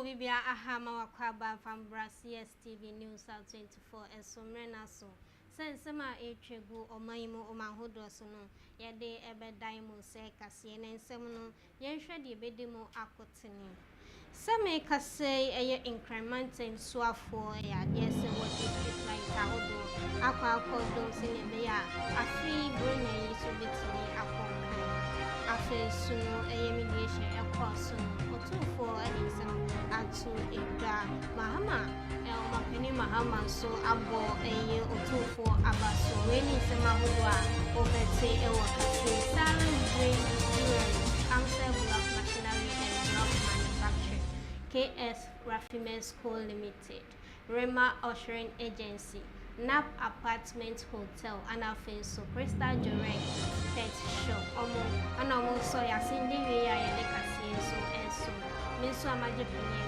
Mo bibia ahama wakwaba from Cstv News 24 esomrena so sense ma etwegu omanyimu omahodo so no yede ebedai mu se kase na nsem no yenhwe de ebedimu akotene seme kase eye incremental suafo ya de se what is like ahodo akwakodo se ne be ya afi bronya yi so betini akonkan afi suno eye mediation ekoso otufo adisem atu eda mahama mapeni mahama so abo eye otufo abaso weni sema hodwa obete ewo kase silent brain jewelry answer block machinery and block manufacturing KS Raffiman School Limited Rema Ushering Agency NAP Apartment Hotel and so Crystal Direct Pet Shop Omo so ya sindi we ya yelekasi so enso minso amaje pinye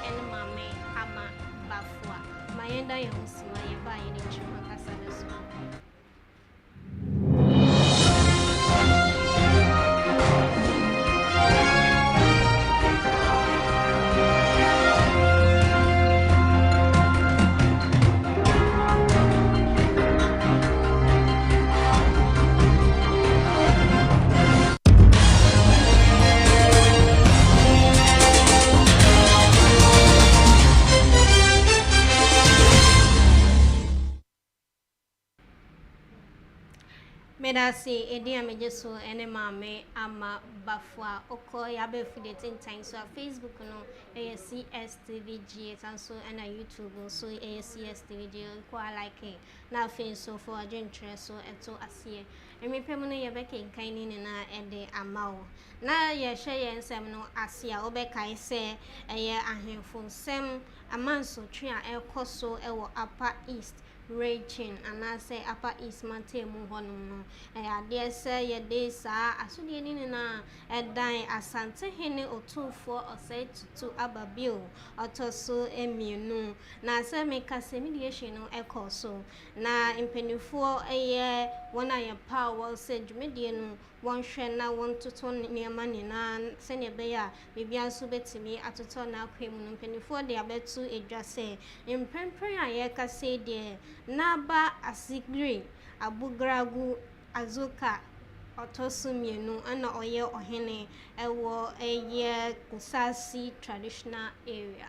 and mame ama bafua mayenda yonsi mayeba yini chuma kasada so Medasi edi amejeso ene mame ama bafua oko ya be fidetin time so Facebook no CSTV and so and YouTube so CSTV ko like na face so for agent so eto asie emi pem no ye be kenkan ni na ede amawo na ye hwe ye nsem no asia obekai se eye ahemfo nsem amanso twe a ekoso ewo Upper East region and I say Upper East Mountain honum no dear say ye day sa asudi ni na edan asante hene otufo osai tutu ababio otoso emienu na say make se mediation no ekoso na impenifo eye wona ye power say dwumedie no wonhwe na wontoto niema ni na se ne be ya bibia nso betimi atoto na akwemu no impenifo de abetu edwase imprempren aye kase de Naba asigri abugragu azuka otosumienu ana oye ohene ewo eye kusasi traditional area.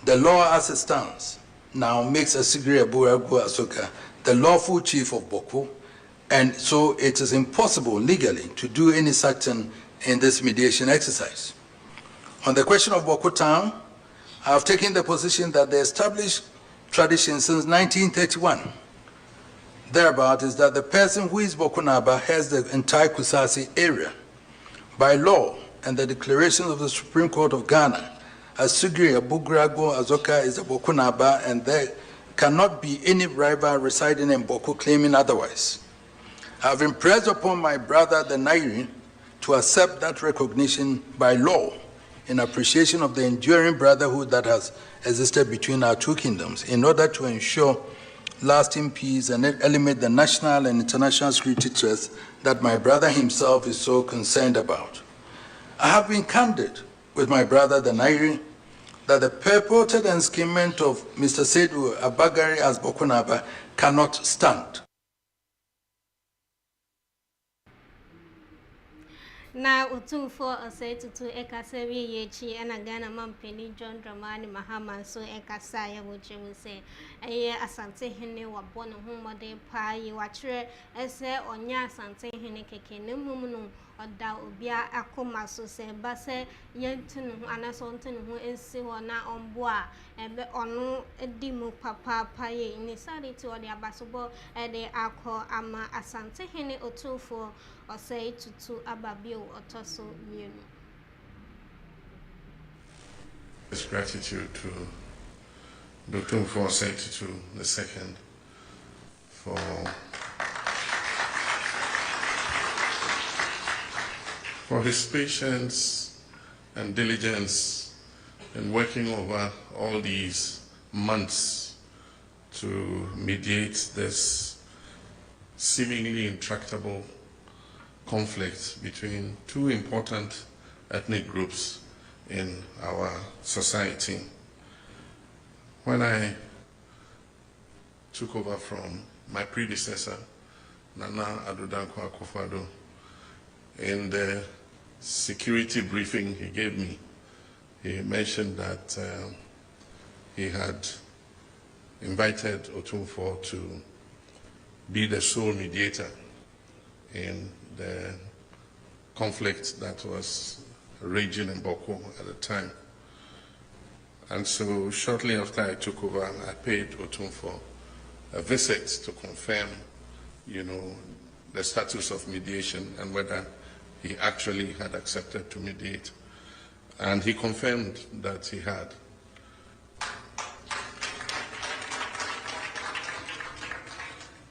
The law as it stands now makes Asigri Abugragu Azuka the lawful chief of Boko, and so it is impossible legally to do any such thing in this mediation exercise. On the question of Boko Town, I have taken the position that the established tradition since 1931, thereabout, is that the person who is Bokunaba has the entire Kusasi area. By law and the declarations of the Supreme Court of Ghana, Asugri Abugrago Azoka is a Bokunaba, and there cannot be any rival residing in Boko claiming otherwise. I have impressed upon my brother the Nairi to accept that recognition by law in appreciation of the enduring brotherhood that has existed between our two kingdoms in order to ensure lasting peace and eliminate the national and international security threats that my brother himself is so concerned about. I have been candid with my brother, the Nairi, that the purported enskinment of Mr. Seydou Abagari as Bokunaba cannot stand. Na utufo osai tutu ekasa wi yechi ana Ghana mampeni John Dramani Mahama so ekasa ya wochemu se eye asante hene wabɔ ne ho mode pa ye wachre ese onya asante hene keke ne mum no oda obia akoma so se ba se yentunu ho anaso ntunu ho ensi ho na ombo a ebe onu edi mu papa pa ye ni sanity ode abasobo ede akọ ama asante hene otufo osai tutu ababio otoso mienu. This gratitude to Dr. Osai Tutu II for his patience and diligence in working over all these months to mediate this seemingly intractable conflict between two important ethnic groups in our society. When I took over from my predecessor, Nana Adodankwa Akufo-Addo, in the security briefing he gave me, he mentioned that he had invited Otumfuo to be the sole mediator in the conflict that was raging in Boko at the time. And so shortly after I took over, I paid Otumfuo a visit to confirm, the status of mediation and whether he actually had accepted to mediate. And he confirmed that he had.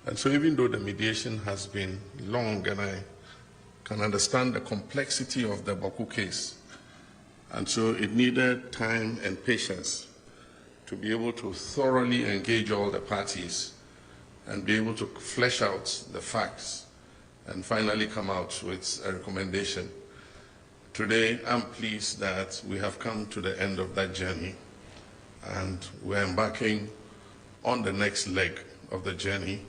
And so even though the mediation has been long, and I can understand the complexity of the Boko case, and so it needed time and patience to be able to thoroughly engage all the parties and be able to flesh out the facts and finally come out with a recommendation. Today, I'm pleased that we have come to the end of that journey, and we're embarking on the next leg of the journey.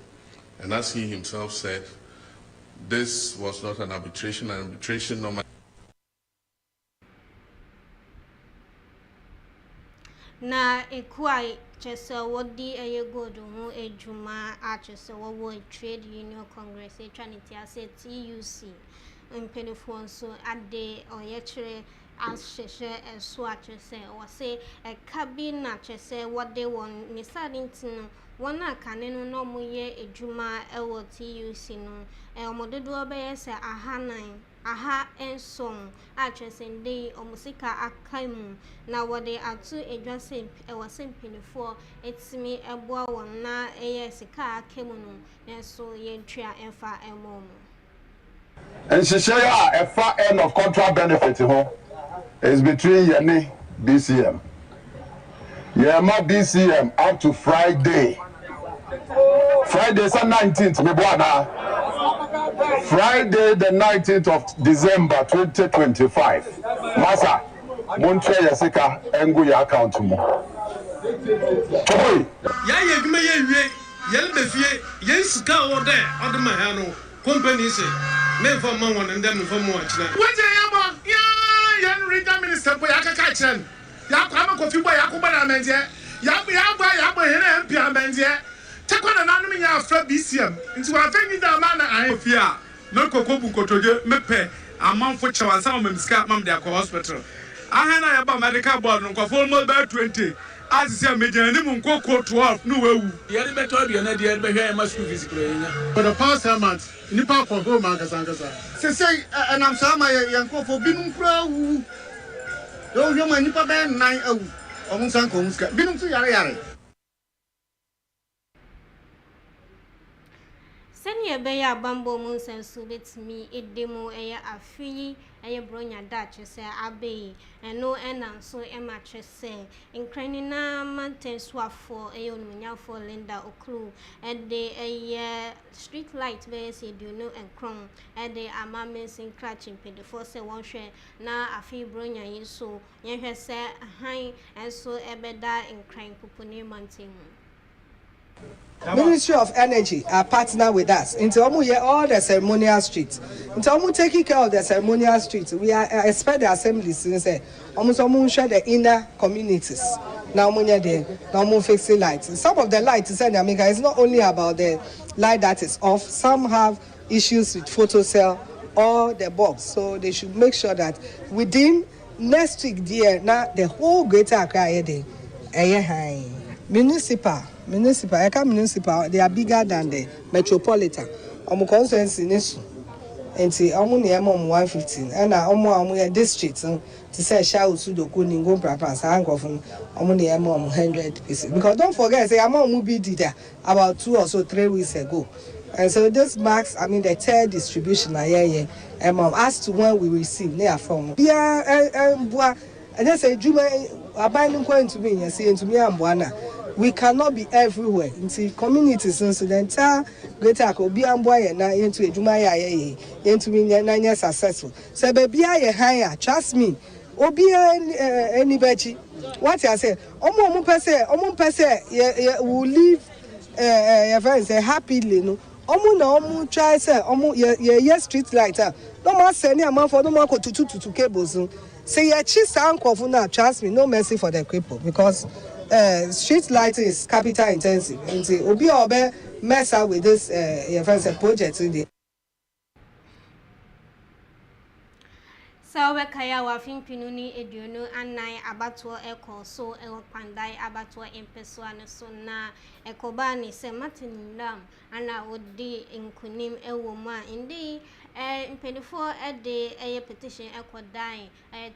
And as he himself said, this was not an arbitration normally. Na equai chesa wodi godo ho ejuma a chesa wo trade union congress e trinity ase TUC mpenifo nso ade oyekire asheshe enso a chesa wo say e kabi na chesa wode won ni sadintin won akane no no moye ejuma e wo TUC no omododo be yesa aha enson a chesende omusika akaimu na wode atu edwase ewase mpinifo etimi eboa won na sika akemu no enso yentwa emfa emom nhihye a efa end of contract benefit ho is between Yeni BCM. Yema BCM up to Friday. Friday is the 19th, Friday the 19th of December 2025. Masa, Montre Yasika, Engu ya account mo. Toy. Ya yegme ye yelbefie yenska ode odemahano company say men for man one and them for more china. What ya yan regional minister boy akaka chen. Ya kwama kofi boy yakuba na menje. Ya here MP amenje. Tekwana nanu nya afra BCM. Nti wa fengi da man na ahofie a no kokobu kotoje mepe amanfo chewansa omemska mam de akwa hospital. Ahana ya ba medical board no kwa full mo ba 20. As say mejani mu nkoko 12 no wewu. Ye ni beto bia na de be hwe ma school fees kro For the past months, nipa for home ankasa. Say and I'm sama yankofo binum kra wu. Yo hwe nipa be 9 awu. Omun san ko muska. Binum tu yare. Senior beya bambo munsensu betimi edemu eya afi eya bronya dache se abe eno ena so ema chese inkrani na mantensu afo eya onunya for Linda Okru ede eya street light be se duno enkron ede amame sin clutch impede for se wonhwe na afi bronya yiso yehwe se han enso ebeda inkran popone manten. Ministry of Energy are partner with us. Into all the ceremonial streets. Into taking care of the ceremonial streets. We are expect the assemblies to say share the inner communities. Now now fixing lights. Some of the lights in America is not only about the light that is off. Some have issues with photo cell or the bulbs. So they should make sure that within next week now the whole greater Accra area municipal, they are bigger than the metropolitan. Constituency nesu. Enti near 115 and district to say Shao Sudoku Ningo Prapas Hankofen near 100 pieces. Because don't forget, say movie did that about 2 or 3 weeks ago. And so this marks, the third distribution as to when we receive near from. And I say, Juma, abandon going to me and saying to me, we cannot be everywhere. Into communities, so the entire greater could be into a Juma, into me, 9 years successful. So, baby, I higher, trust me. obi anybody what I say omo pese will live your friends say happily no omo na omo try say omo ye street light no ma send any amount for no ma ko tutu cables say ye chi san kwofo na trust me no mercy for the people because street lighting is capital intensive and obi obe mess up with this your friends project in the Sawe kaya wafin pinuni eduonu anai abatuo eko so ewo pandai abatuo empeso aneso na ekoba ni se matinindam ana odi nkunim ewo ma indi impedifo de petition ekodai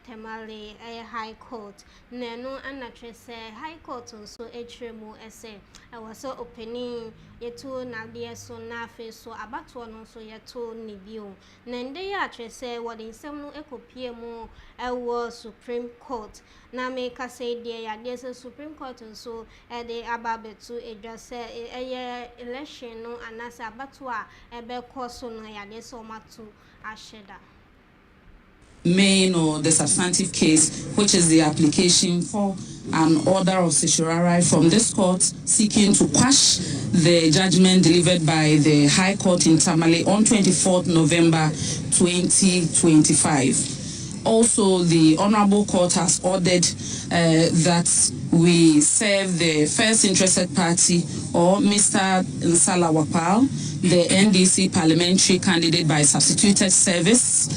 temale high court nenu ana twese high court so etremu ese ewo so opening yeto na de so na fe so abatuo no so yeto ni bio na nde ya twese wodi nsem no ekopie mu ewo Supreme Court na me ka say de ya de Supreme Court so de ababetu edwase election no anasa abatuo ebe koso no ya de so matu asheda main or the substantive case, which is the application for an order of certiorari from this court seeking to quash the judgment delivered by the High Court in Tamale on 24th November 2025. Also, the Honorable Court has ordered that we serve the first interested party, or Mr. Nsala Wapal, the NDC parliamentary candidate by substituted service,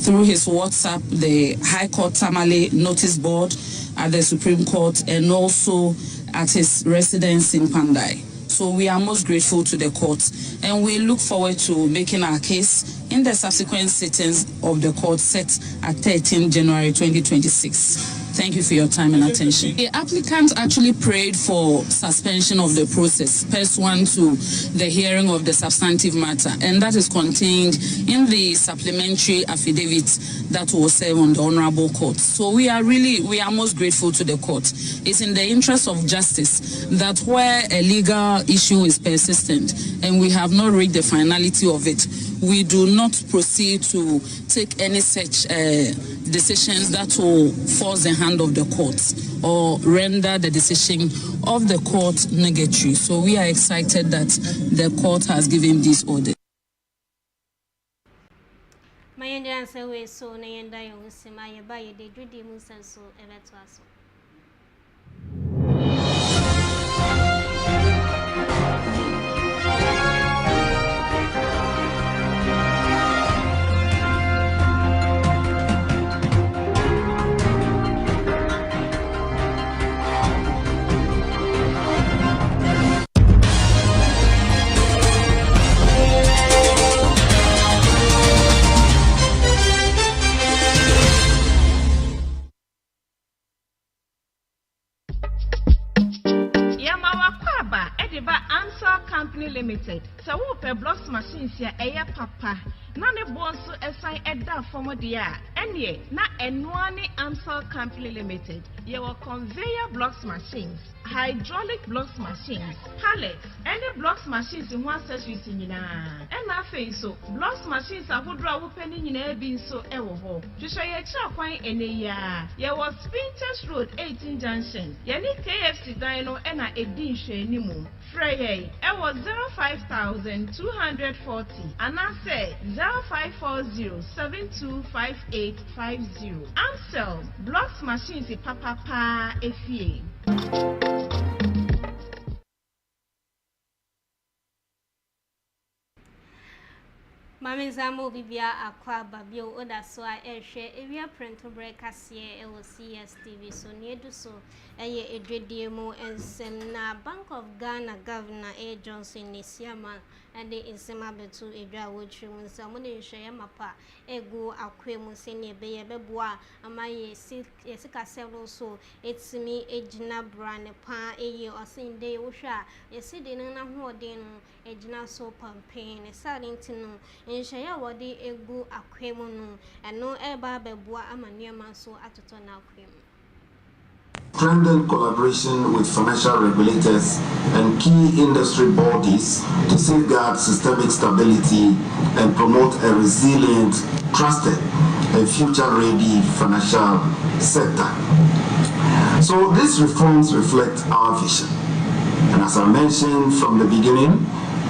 through his WhatsApp, the High Court Tamale notice board at the Supreme Court, and also at his residence in Pandai. So we are most grateful to the court, and we look forward to making our case in the subsequent sittings of the court set at 13 January 2026. Thank you for your time and attention. The applicant actually prayed for suspension of the process, pursuant to the hearing of the substantive matter, and that is contained in the supplementary affidavit that was served on the Honorable Court. So we are most grateful to the court. It's in the interest of justice that where a legal issue is persistent and we have not reached the finality of it, we do not proceed to take any such decisions that will force the hand of the court or render the decision of the court negatory. So we are excited that the court has given this order. Mayenda sewe so na yenda yonsima yeba yede dwudi mu senso ebeto aso. Company Limited. So we pay blocks machines here papa. Na ne bonso assign eda form dia. Enye na enwani Amsel Company Limited. Your conveyor blocks machines, hydraulic blocks machines, pallets, any blocks machines in one section in na. And na face so blocks machines are who draw opening in a bin so ewo. To show ye cha kwan ene ya. Ye was Spinters Road 18 Junction. Ye ni KFC dino and na edin hwe ni mu. Frey, it was 05,240 and I say 0540-725850. Amstel blocks machines in Papa Pa Efie. Mami Zamo Bibia Aqua Babio Oda Soa Airshare Area Printo Breakers here Cstv so near do so a Demo and Semna Bank of Ghana Governor A. Johnson Nisiaman and the Insemabetu Edra Woodrum Samuni Shaya Mapa Ego Aquemusini Bay Beboa Amaye Sika several so it's me a Gina Brand Pa a year or same day Usha a sitting in a hoarding a Gina so pain a starting to know. Shaya wadi egu akwemu no eno eba beboa amaniama so atoto na akwemu. Strengthen collaboration with financial regulators and key industry bodies to safeguard systemic stability and promote a resilient, trusted and future-ready financial sector. So these reforms reflect our vision. And as I mentioned from the beginning,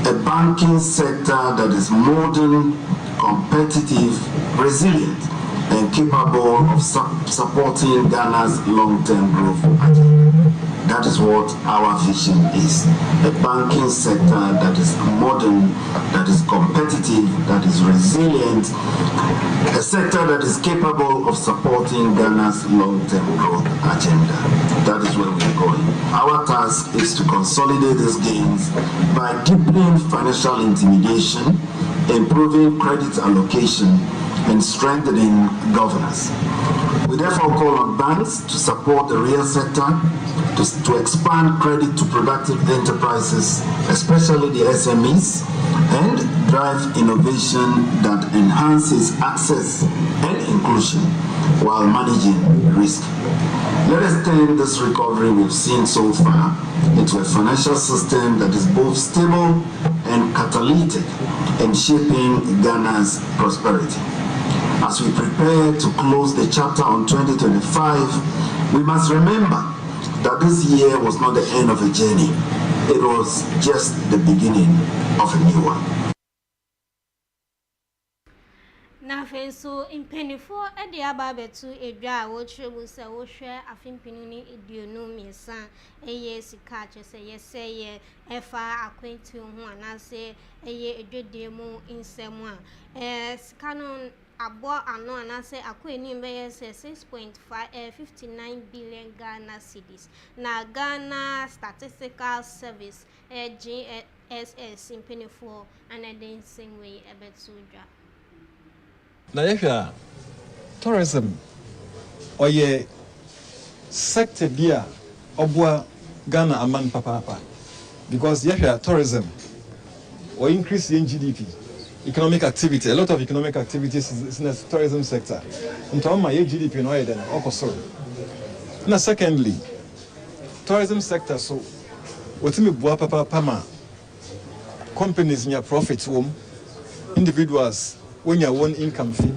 a banking sector that is modern, competitive, resilient, and capable of supporting Ghana's long-term growth agenda. That is what our vision is. A banking sector that is modern, that is competitive, that is resilient, a sector that is capable of supporting Ghana's long-term growth agenda. That is where we're going. Our task is to consolidate these gains by deepening financial intimidation, improving credit allocation, and strengthening governance. We therefore call on banks to support the real sector, to expand credit to productive enterprises, especially the SMEs, and drive innovation that enhances access and inclusion while managing risk. Let us turn this recovery we've seen so far into a financial system that is both stable and catalytic in shaping Ghana's prosperity. As we prepare to close the chapter on 2025, we must remember that this year was not the end of a journey. It was just the beginning of a new one. Nothing so in penny for a diababe to a dry watch will say, oh, share a fimpini, you know me, son. A yes, catches a yes, say, a far acquainted one, I say, a year a good deal more in someone. As canon. Abo ano anase akweni mbeye se 6.59 billion Ghana cedis. Na Ghana Statistical Service GSS in penny for and a dancing way a bit suja. Na yehwa tourism oye sector bia obwa Ghana aman papa because yehwa tourism or increase in GDP. Economic activity, a lot of economic activities is in the tourism sector. In terms of GDP, no then also. Now, secondly, tourism sector. So, what me bua papa pama companies in your profits home, individuals when you one income fee,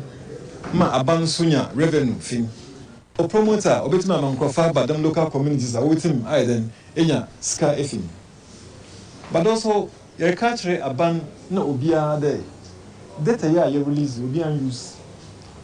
ma abansunya revenue fee. A promoter, obetima mankofa, but then local communities are waiting. I then enya ska effing. But also, your country aban no obia there. Data you release will be unused.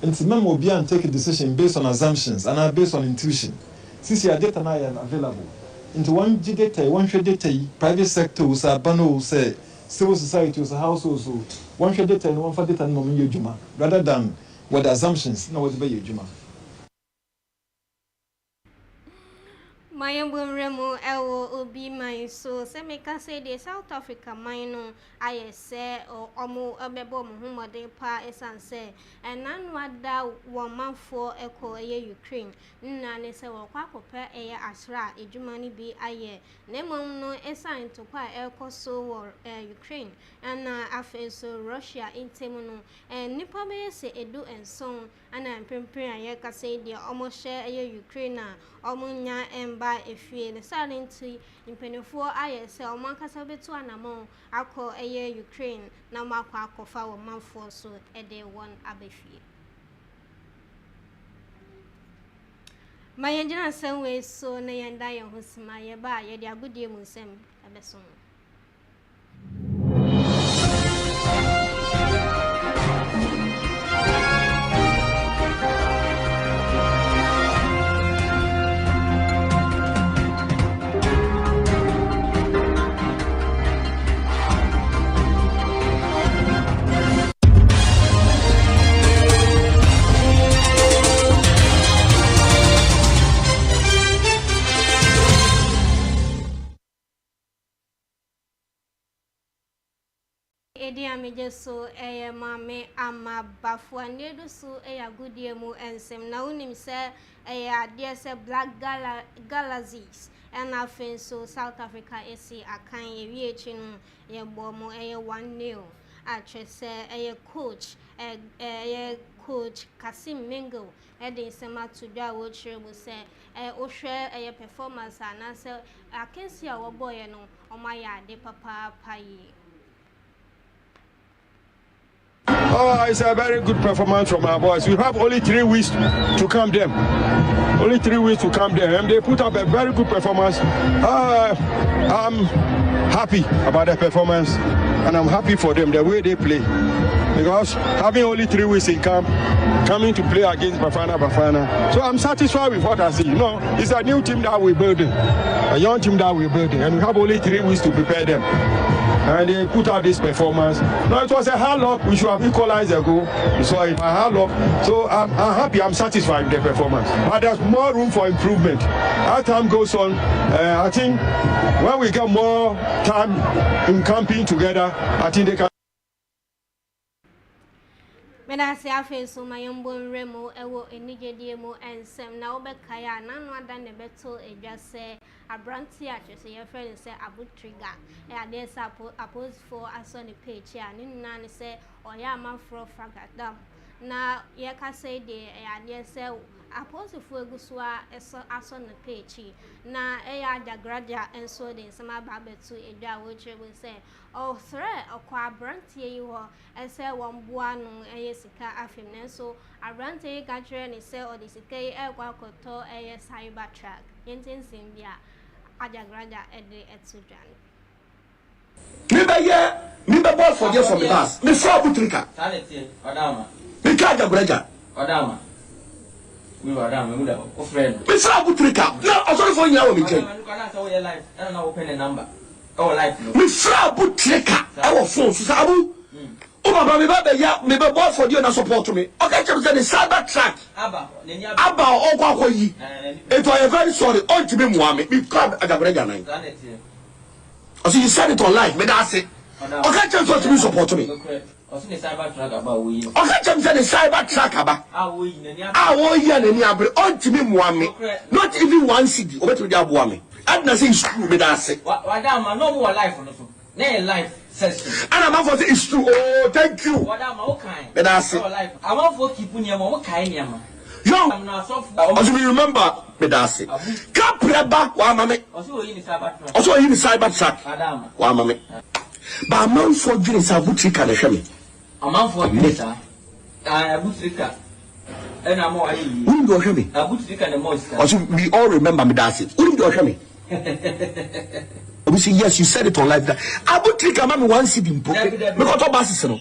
And Timam will be and take a decision based on assumptions and based on intuition. Since your data now are available. Into one G data, one share data, private sectors are bano say civil society was a household so one share data and one for data no mean juma rather than what the assumptions no what be juma. My remo ewo obi my so se meka say the South Africa mine I say or omo abebo muhumode pa esan say and nanwada woman for echo Ukraine nna ne se wo kwakopa asra ejumani bi aye nemom no esan to kwa echo so war Ukraine and afen so Russia intemu no and nipa be se edu enson ana mpempren aye ka say the omo share Ukraine na omo nya emba efie ne silently impenefo aye se o mankasa betu anamo akọ Ukraine na makọ akọfa wo manfo so ede won abefie mayenjina sanwe so na yenda ye hosima ye ba ye de agudie mu nsem ebeso Edi ameje so mame ama bafu anedu so agudie mu ensem na unim se ade se black galaxies and afen so South Africa esi akan ye echi no ye bomo 1-0 atwe se coach coach Kasim Mingo edi sema tudwa wo chire mu se ohwe performance ana se akensi a wo boy no omaya ade papa payi Oh, it's a very good performance from our boys. We have only 3 weeks to calm them. Only 3 weeks to calm them. And they put up a very good performance. I'm happy about the performance. And I'm happy for them, the way they play. Because having only 3 weeks in camp, coming to play against Bafana. So I'm satisfied with what I see. You know, it's a new team that we're building. A young team that we're building. And we have only 3 weeks to prepare them. And they put out this performance. No, it was a hard luck. We should have equalized the goal. So a hard luck. So I'm happy. I'm satisfied with the performance. But there's more room for improvement. As time goes on, I think when we get more time in camping together, I think they can. Medasi afe so mayombo nremo ewo enigedie mu ensem na obekaya nanu ada ne beto edwase abranti a twese ye friend say abutriga e ade say apose for aso ne page a ne nna ne say oya amafro fragadam na ye ka say de e ade say apose for egusua eso aso ne page na e ya dagraja enso de nsema ba beto edwa wo chebe say oh thre okwa abranti yi ho e say wonboa no e sika afem nenso abranti ga kire ne say o de sika e kwa koto e cyber truck yentensim bia ajagraja e de etudwan me be boss for just from the bus me so butrika sanete odama me ka ajagraja odama we odama me da o friend me so butrika na sorry for nya o me ken na say we live na open a number oh life no me fra butrika e wo phone so sabu o baba me ba ya me be boss for you na support me okay tell me the cyber track aba o kwa koyi it was very sorry on to me muame me club agabrega nan so you said it online me that say okay tell me support me also the cyber track aba wo yi okay tell me the cyber track aba wo yi na ni abre on to me muame not even one city obeto dia boa me and na say school me that say wadama no more life no so na life session and I'm for say it's true oh thank you wadama okay me that say I want for keep niam o kai niam yo also me remember me that say kapreba wa mame also yi ni cyber track wadama wa mame ba man for dwene sa butrika na hwe me amman for dwene abutrika ena mo ayi uri do hwe me abutrika na mo also we all remember me that say uri do hwe me we say yes you said it on live that abutrika ma me one city mpo me ko to basis no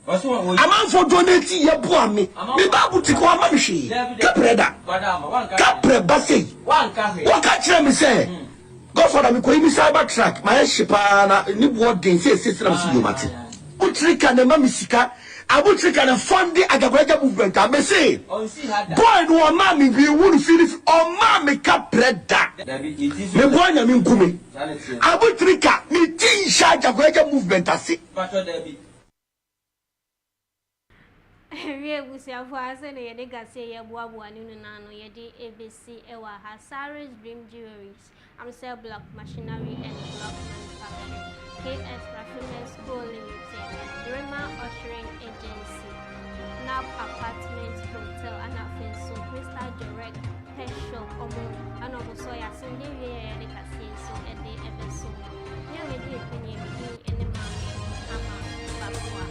amman for donate ye boa me ba abutrika wa ma me hwe kapreda kapreba say waka kire me say Godfather me ko imi cyber track my shipa na ni boarding say system so you mate utrika na mama sika abutrika na funding agagraja movement am say boy no ma me bi won feel o ma me ka preda me boy nya me nkume abutrika me tin sha agagraja movement ase we busiafo ase ne yede gase ye boaboa ni nuna no yede ABC ewa Hasaris Dream Jewelries Amsel Block Machinery and Block Manufacturing KS Raffiners Co Limited Rema Ushering Agency NAB Apartment Hotel and Afenso Crystal Direct Pet Shop Omo and also ya sinde we yede gase so ede ebeso ya we dey kunye bi ene ma ama bafwa